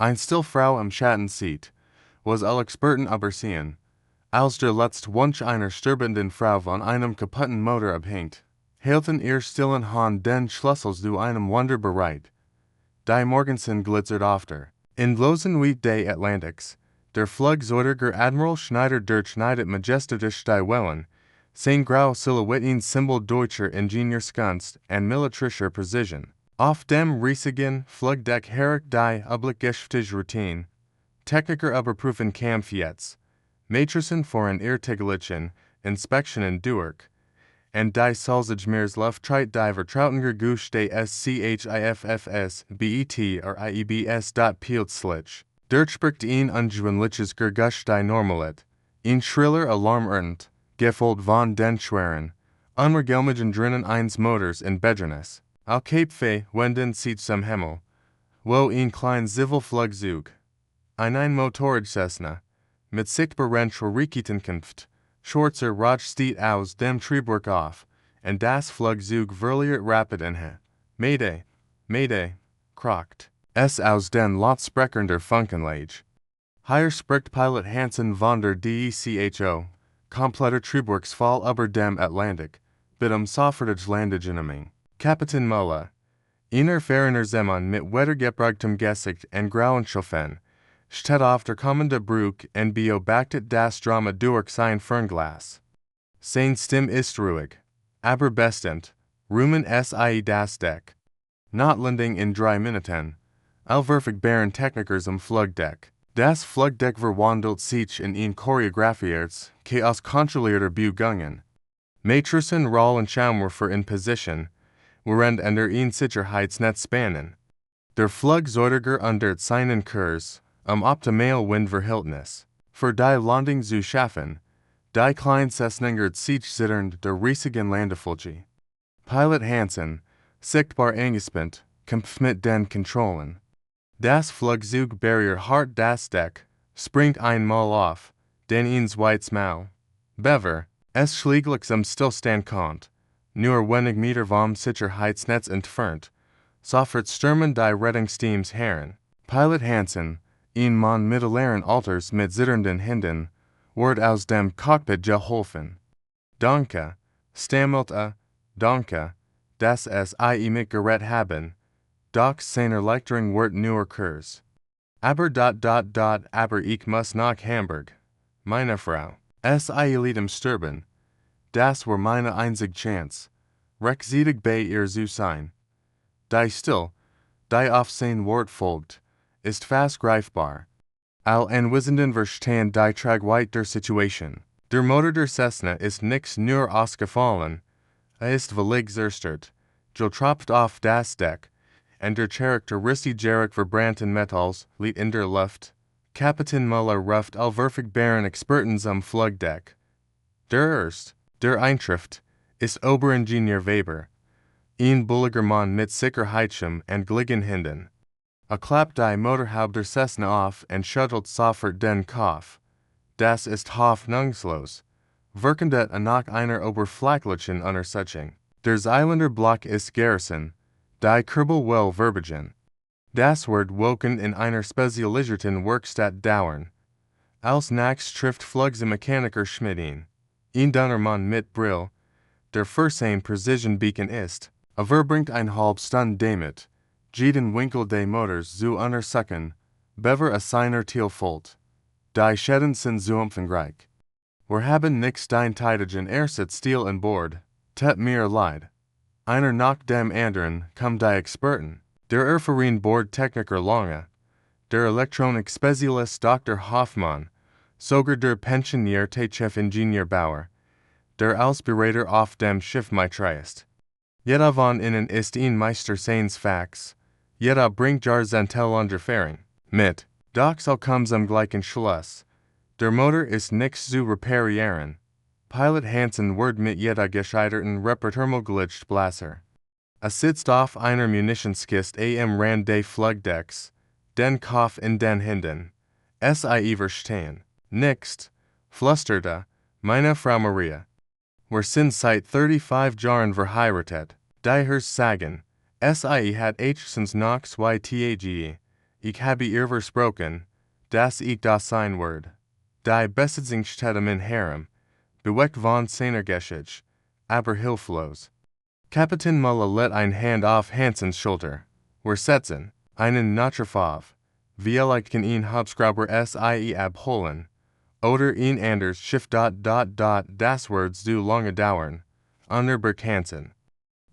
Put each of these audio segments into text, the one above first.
Ein still Frau am Schatten sieht, was alle Experten übersehen, als der letzte Wunsch einer sterbenden Frau von einem kaputten Motor abhängt, hielten ihr stillen Hand den Schlüssel zu einem Wunder bereit. Die Morgenson glitzert after. In bloßen Wheat des Atlantics, der Flugzeugträger Admiral Schneider durchschneidet majestatisch die Wellen, sein grau Silhouetten Symbol deutscher Ingenieurskunst und militärischer Precision. Auf dem riesigen Flugdeck herrscht die obligatische Routine. Techniker überprüfen Kampf jetzt. Matrisen voran ihr täglichen Inspektionen durch. Und die Salzigmeersluft tritt die vertrautiger Gush des SCHIFFS, BET or IEBS. Plötzlich durchbricht ein ungewöhnliches Geräusch die Normalität. Ein schriller Alarm ertönt, gefolgt von den schweren, unregelmäßigen drinnen eines Motors in Bedrängnis. Al Cape wenden sich zum Himmel, wo ein kleines Zivilflugzeug, ein Motorrad Cessna, mit sichtbaren Schwierigkeiten kämpft. Schwarzer Rauch steht aus dem Triebwerk auf, und das Flugzeug verliert rapid anhe. Mayday, Mayday, kracht es aus den Lautsprechern der Funkenlage. Hier spricht Pilot Hansen von der DECHO, kompletter Triebwerksfall über dem Atlantik, bitte sofortige Landegenehmigung. Kapitän Müller, einer ferner Seemann mit wettergepragtem Gesicht und grauen Schläfen, steht auf der kommenden Brücke und beobachtet das Drama durch sein Fernglas. Seine Stimme ist ruhig, aber bestimmt, ruhen sie das Deck. Notlanding in 3 Minuten, allverfügbaren Technikers am Flugdeck. Das Flugdeck verwandelt sich in ein choreografiertes, chaos kontrollierter Bewegungen. Matrisen rollen Scheinwerfer in Position, während under ein Sicherheitsnetz spannen. Der Flugzeugträger unter seinen Kurs, optimal Windverhältnis. Für die Landung zu schaffen, die kleine Cessna sich zitternd der riesigen Landefläche. Pilot Hansen, sichtbar angespannt, kämpft mit den Kontrollen. Das Flugzeug berührt hart das Deck, springt einmal auf, den ein zweites Mal. Bever, es schlägt am Stillstand kommt, nur wenig Meter vom Sicherheitsnetz entfernt, sofort stürmen die Rettungsteams heran. Pilot Hansen, ein Mann mittleren Alters mit zitternden Händen, wird aus dem Cockpit geholfen. Danke, stammelte, danke, dass es mich gerettet haben, doch seiner Leichterung wird nur Kurs. Aber ich muss nach Hamburg, meine Frau. Es eilt sterben. Das war meine einzige Chance, rechtzeitig bei ihr zu sein. Die Still, die auf sein Wort folgt, ist fast greifbar. All Anwesenden verstehen die Tragweite der Situation. Der Motor der Cessna ist nicht nur ausgefallen, ist völlig zerstört, getropft auf das Deck, und der charakteristische verbrannten Metalls liegt in der Luft. Kapitän Müller ruft allverfügbaren Experten am Flugdeck. Der Eintrift, ist Oberingenieur Weber, ein bulliger Mann mit Sicherheitsschirm und gligen Händen. Klappt die Motorhaube der Cessna auf und schüttelt sofort den Kopf. Das ist hoffnungslos, wirkend nach einer oberflächlichen Untersuchung. Der Eiländer-Block ist Garrison, die Kerbel will verbiegen. Das wird woken in einer spezialisierten Werkstatt dauern. Als nächstes trifft Flugzeugmechaniker Schmidt ein dunner Mann mit Brill, der für sein Precision Beacon ist, verbringt eine halbe Stunde damit, jeden Winkel des Motors zu untersuchen, bevor seiner Zielfolgt. Die Schäden sind zu umfangreich. Wir haben nicht den Teitigen Ersatz Stil an Bord, tut mir leid. Einer nach dem anderen kommen die Experten. Der erfahrene Bordtechniker Lange, der Elektronik-Spezialist Dr. Hoffmann, sogar der pensionierte Chefingenieur Bauer, der als Berater auf dem Schiff mitreist. Jeder von ihnen ist ein Meister seines Fachs, jeder bringt Jahrzehntelange Erfahrung mit. Doch so kommt am gleichen Schluss. Der Motor ist nicht zu reparieren. Pilot Hansen wird mit jeder gescheiterten Reparierung glitscht Blasser. Sitzt auf einer Munitionskiste am Rand des Flugdecks, den Kopf in den Händen. Sie verstehen. Nichts, flüsterte, meine Frau Maria. Wir sind seit 35 Jahren verheiratet. Die Herrs sagen, sie hat höchstens noch 2 Tage, Ich habe ihr versprochen, dass ich das sein werde. Die Besitzungsstätte in Harem, bewegt von seiner Geschichte, aber hilflos. Kapitän Muller let ein Hand auf Hansens Schulter. Wir setzen einen Nachruf auf. Vielleicht kann ihn Hauptschreiber sie abholen. Oder ihn anders Schiff. Das wird zu lange dauern. Unterberg Hansen.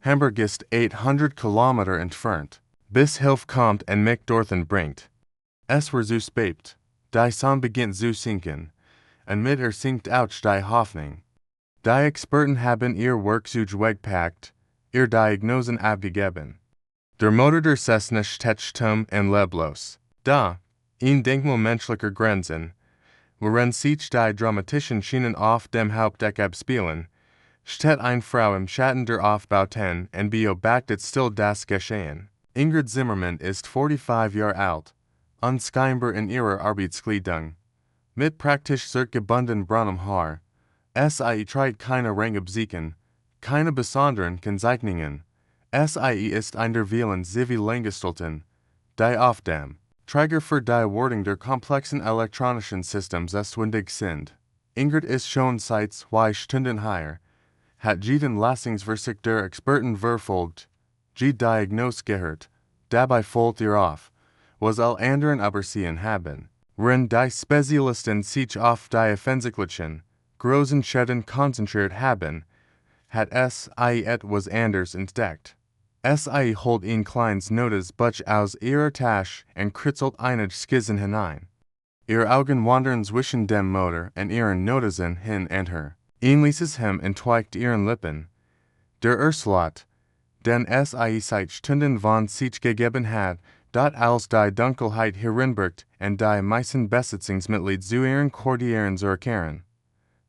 Hamburg ist 800 Kilometer entfernt. Bis Hilfe kommt und mich dorthin bringt. Es war zu spät. Die Sonne beginnt zu sinken. Und mit ihr sinkt auch die Hoffnung. Die Experten haben ihr Werkzeug weggepackt, ihr Diagnosen abgegeben. Der Motor der Cessna steht stumm und leblos. Da, in Denkmal menschlicher Grenzen, worin sich die dramatischen Schienen auf dem Hauptdeck abspielen, steht eine Frau im Schatten der Aufbauten und beobachtet still das Geschehen. Ingrid Zimmermann ist 45 Jahre alt, unscheinbar in ihrer Arbeitskleidung, mit praktisch zurückgebundenem braunem Haar. Sie trägt keine Rangabsiken, keine besonderen Kennzeichnungen. Sie ist ein der vielen Zivilangestellten, die auf dem Träger für die Wartung der komplexen elektronischen Systems zuständig sind. Ingrid ist schon seit 2 Stunden hier, hat jeden Leistungsversicht der Experten verfolgt, die Diagnose gehört, dabei folgt ihr auf, was alle anderen übersehen haben. Wenn die Spezialisten sich auf die offensichtlichen, großen Schäden konzentriert haben, hat sie etwas anders entdeckt. Sie holt ein kleines Notizbuch aus ihrer Tasche und kritzelt einige Skizzen hinein. Ihre Augen wandern zwischen dem Motor und ihren Notizen hin und her. Ähnliches Hem entweicht ihren Lippen. Der Erslot, den sie seit Stunden von sich gegeben hat, dort als die Dunkelheit hereinbricht und die meisten Besitzungsmitglieder zu ihren Quartieren zurückkehren,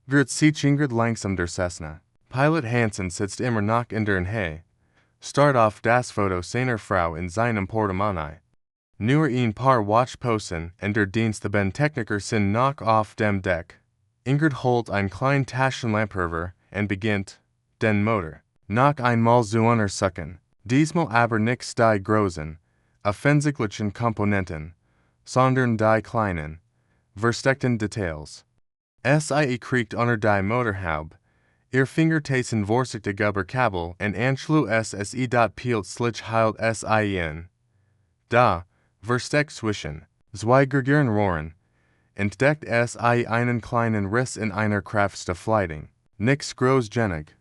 wird sich Ingrid langsam der Cessna. Pilot Hansen sitzt immer noch in der Nähe, starrt auf das Foto seiner Frau in seinem Portemonnaie. Nur ein paar Watchposten und der Dienstbentechniker sind noch auf dem Deck. Ingrid holt ein kleinen Taschenlampenwerfer und beginnt, den Motor noch einmal zu untersuchen. Diesmal aber nicht die großen, offensichtlichen Komponenten, sondern die kleinen, versteckten Details. Sie kriegt unter die Motorhaube, ihr Fingertasten vorsichtig über Kabel und anschluss plötzlich hält sie in. Da, versteckt zwischen zwei geringen Rohren, entdeckt sie einen kleinen Riss in einer Kraftstoffleitung. Nichts großgenig,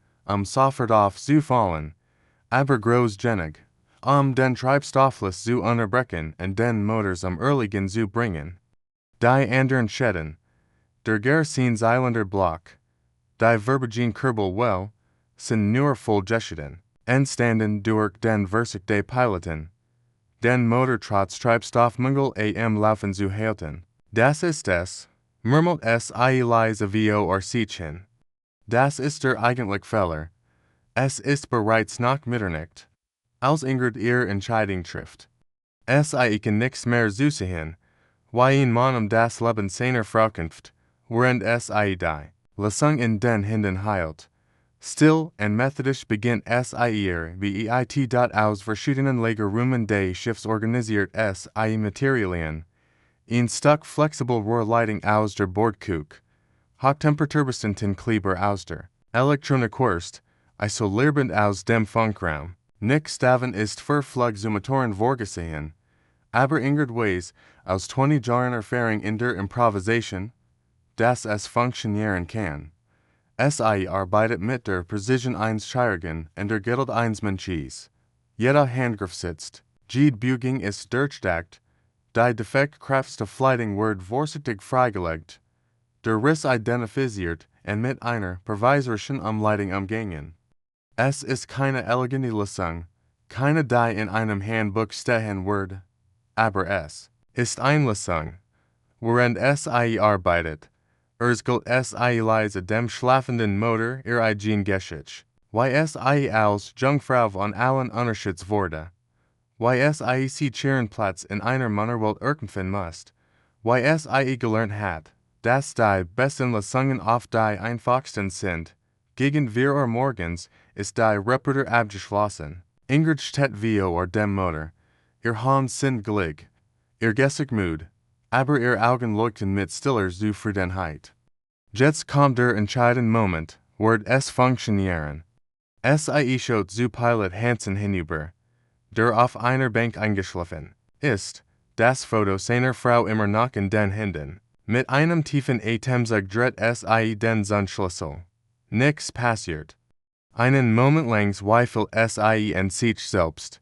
sofort aufzufallen, aber großgenig, den Treibstoffless zu unterbrechen und den Motor zum Erliegen zu bringen. Die anderen Schäden, der Gerstenseiländer Block, die Verbogen Kurbelwelle, sind nur Vollgeschichten, entstanden durch den Versuch des Piloten, den Motor trotz Treibstoffmangel am Laufen zu halten. Das ist es, murmelt sie leise vor sich hin. Das ist der eigentliche Fehler. Es ist bereits nach Mitternacht, als Ingrid ihre Entscheidung trifft. Sie kann nichts mehr zu sehen, wie ein Mann das Leben seiner Frau kämpft, während sie die Lesung in den Händen hält. Still und methodisch beginnt sie ihr Beit aus verschiedenen Lagerräumen des Schiffs organisiert sie Materialien. Ein Stück flexibel Rohrleitung aus der Bordkuch, Hochtemperaturbestanten Kleber aus der Elektronikwurst, Isolierband aus dem Funkraum. Nichts davon ist für Flugsummatoren vorgesehen, aber Ingrid weiß aus 20 Jahren Erfahrung in der Improvisation, dass es funktionieren kann. Sie arbeitet mit der Precision eines Chirurgen und der Geduld eines Mensches. Jeder Handgriff sitzt, jede Biegung ist durchdacht, die defekte Kraftstoffleitung wird vorsichtig freigelegt, der Riss identifiziert und mit einer provisorischen Umleitung umgangen. Es ist keine elegante Lesung, keine die in einem Handbuch stehen würde, aber es ist eine Lesung, worin sie arbeitet. Gilt sie leise dem schlafenden Motor ihr eigen Geschichte, sie als Jungfrau von allen unterschätzt wurde, sie sich ihren Platz in einer Männerwelt erkämpfen muss, sie gelernt hat, dass die besten Lesungen oft die einfachsten sind. Gegen 4 Uhr morgens ist die Reporter abgeschlossen. Ingrid steht vor dem Motor, ihr Hand sind gleich, ihr gessig Mood, aber ihr Augen leuchten mit stiller Zufriedenheit. Jetzt kommt der entscheidende Moment, wird es funktionieren. Sie schaut zu Pilot Hansen hinüber, der auf einer Bank eingeschlafen ist, das Foto seiner Frau immer noch in den Händen. Mit einem tiefen Atemzug dreht sie den Zündschlüssel. Nix passiert. Einen Moment lang zweifelt sie an sich selbst.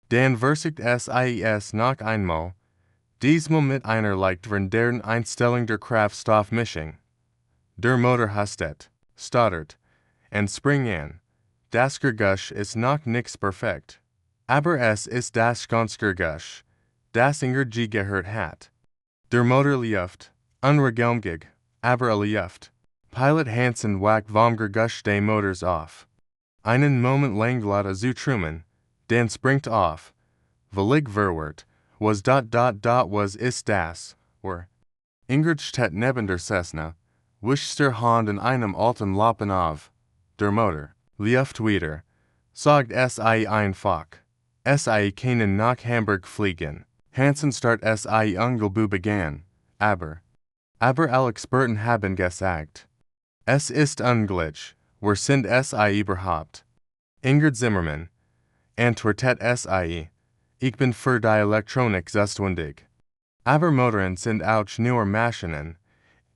Dann versiegt sie es noch einmal, diesmal mit einer leicht veränderten Einstellung der Kraftstoffmischung. Der Motor hastet, stottert, und springt an. Das Geräusch ist noch nix perfekt. Aber es ist das ganze Geräusch, das Ingrid gehört hat. Der Motor läuft, unregelmäßig, aber läuft. Pilot Hansen wackt vom Geräusch des Motors auf. Einen Moment lang lädt zu trümmen, dann springt auf. Völlig verwirrt, was ist das, or? Ingrid steht neben der Cessna, wischt der Hand in einem alten Lappen auf. Der Motor läuft wieder, sagt sie einfach. Sie können nach Hamburg fliegen. Hansen start sie ungelbübig an, aber alle Experten haben gesagt. Es ist unglücklich, wer sind sie überhaupt? Ingrid Zimmermann, antwortet sie. Ich bin für die Elektronik zuständig. Aber Motoren sind auch nur Maschinen,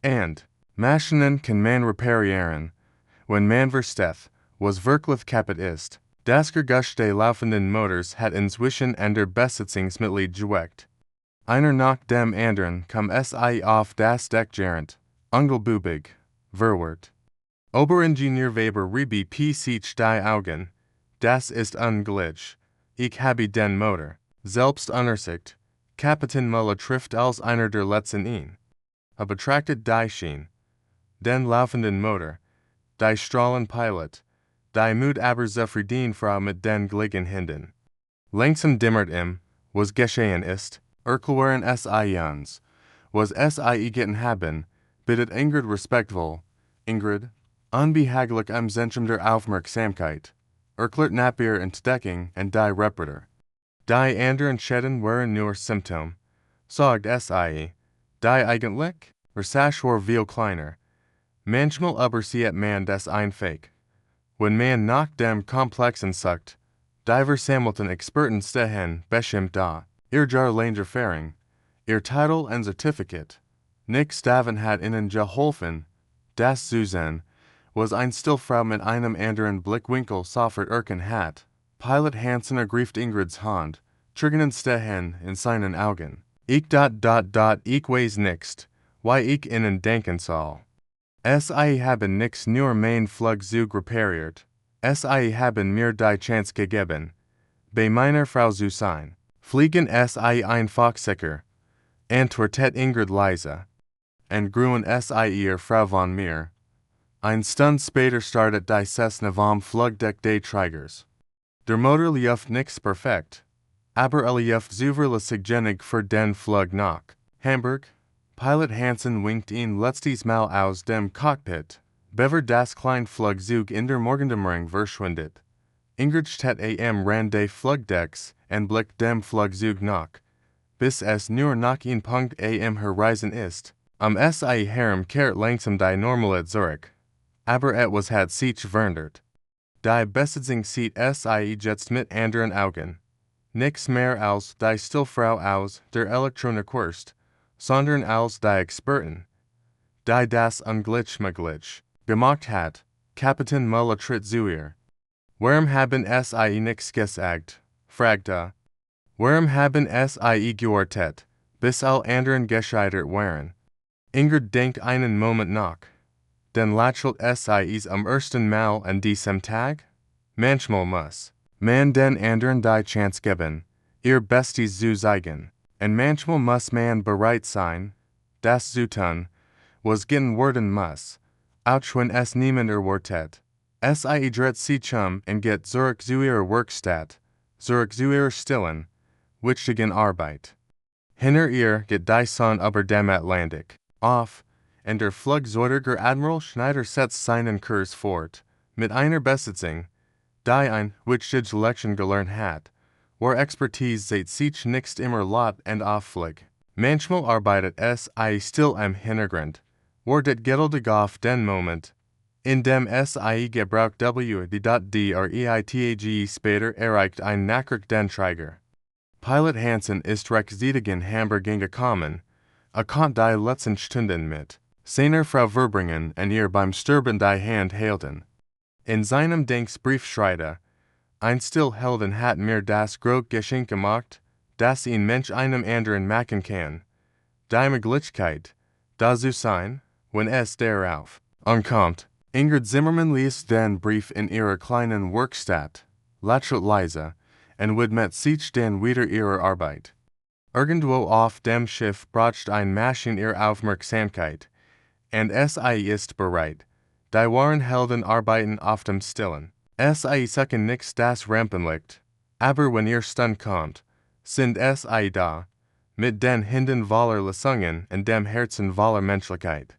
und Maschinen kann man reparieren, wenn man versteht, was wirklich kaputt ist. Das Geräusch des laufenden Motors hat inzwischen an der Besatzungsmitglied geweckt. Einer nach dem anderen kommt sie auf das Deck gerent, ungelbübig, verwirrt. Oberingenieur Weber reibt sich die Augen. Das ist unglücklich. Ich habe den Motor selbst unersicht. Kapitän Müller trifft als einer der letzten ihn. Betrachtet die Schiene, den laufenden Motor, die strahlen Pilot, die Mut aber zufrieden Frau mit den gleichen Händen. Langsam dimmert was geschehen ist, erklären sie uns, was sie getan haben, bittet Ingrid respektvoll. Ingrid, unbehaglich Zentrum der Aufmerksamkeit, erklärt Napier Entdeckung und die Reparierte. Die anderen Schäden waren nur Symptom, sagt sie, die eigentlich, Versach war viel kleiner. Manchmal aber sieht man das einfach. Wenn man nach dem Komplexen sucht, die versammelten Experten stehen bestimmt da, ihr Jarlanger Erfahrung, ihr Titel und Certificate. Nix davon hat ihnen geholfen, das zu sehen, was ein Stillfrau mit einem anderen Blickwinkel sofort erkannt hat. Pilot Hansen ergreift Ingrids Hand, Triggenen stehen in seinen Augen. Ich weiß nicht, why ich ihnen denken soll. Sie haben nix nur mein Flugzeug repariert. Sie haben mir die Chance gegeben, bei meiner Frau zu sein. Fliegen sie einfach sicher, antwortet Ingrid leise. Und gruen sie ihr Frau von mir. Ein Stund später startet die Cessna vom Flugdeck des Trägers. Der Motor läuft nix perfekt, aber läuft zuverlässig für den Flug nach Hamburg. Pilot Hansen winkt ihn letztes Mal aus dem Cockpit, bevor das kleine Flugzeug in der Morgendämmerung verschwindet. Ingrid steht am Rand des Flugdecks und blickt dem Flugzeug nach, bis es nur noch ein Punkt am Horizon ist. Sie herum kehrt langsam die Normalität zurück, aber etwas hat sich verändert. Die Besatzung sieht sie jetzt mit anderen Augen. Nix mehr als die Stillfrau aus der Elektronikwurst, sondern als die Experten, die das unglücklich gemacht hat. Kapitän Müller tritt zu ihr. Warum haben sie nix gesagt? Fragt er. Warum haben sie gewartet, bis all anderen gescheitert waren? Ingrid denkt einen Moment nach. Dann lächelt sie am ersten Mal an diesem Tag? Manchmal muss man den anderen die Chance geben, ihr Bestes zu zeigen. Und manchmal muss man bereit sein, das zu tun, was getan werden muss, auch wenn es niemand erwartet. Sie dreht sich und geht zurück zu ihrer Werkstatt, zurück zu ihrer stillen, wichtigen Arbeit. Hinter ihr geht die Sonne über dem Atlantik auf, und der Flugzeugträger Admiral Schneider setzt seinen Kurs fort, mit einer Besatzung, die ein wichtiges Lektion gelernt hat, war Expertise seit sich nicht immer lot and aufflieg. Manchmal arbeitet SI still am Hintergrund, war det gedelte auf den Moment, in dem SI gebraucht die Reitage später erreicht ein Nachricht den Träger. Pilot Hansen ist recht zitigen Hamburg gekommen, konnte die letzten Stunden mit seiner Frau verbringen und ihr beim Sterben die Hand halten. In seinem Denkbrief schreibt ein Stillhelden hat mir das große Geschenk gemacht, das ein Mensch einem anderen machen kann. Die Möglichkeit, da zu sein, wenn es darauf ankommt. Ingrid Zimmermann liest den Brief in ihrer kleinen Werkstatt, lächelt leise, und widmet sich dann wieder ihrer Arbeit. Irgendwo auf dem Schiff braucht ein Maschine ihre Aufmerksamkeit, und SI ist bereit. Die wahren Helden arbeiten auf dem Stillen. SI suchen nicht das Rampenlicht, aber wenn ihr Stund kommt, sind SI da, mit den Händen voller Lösungen und dem Herzen voller Menschlichkeit.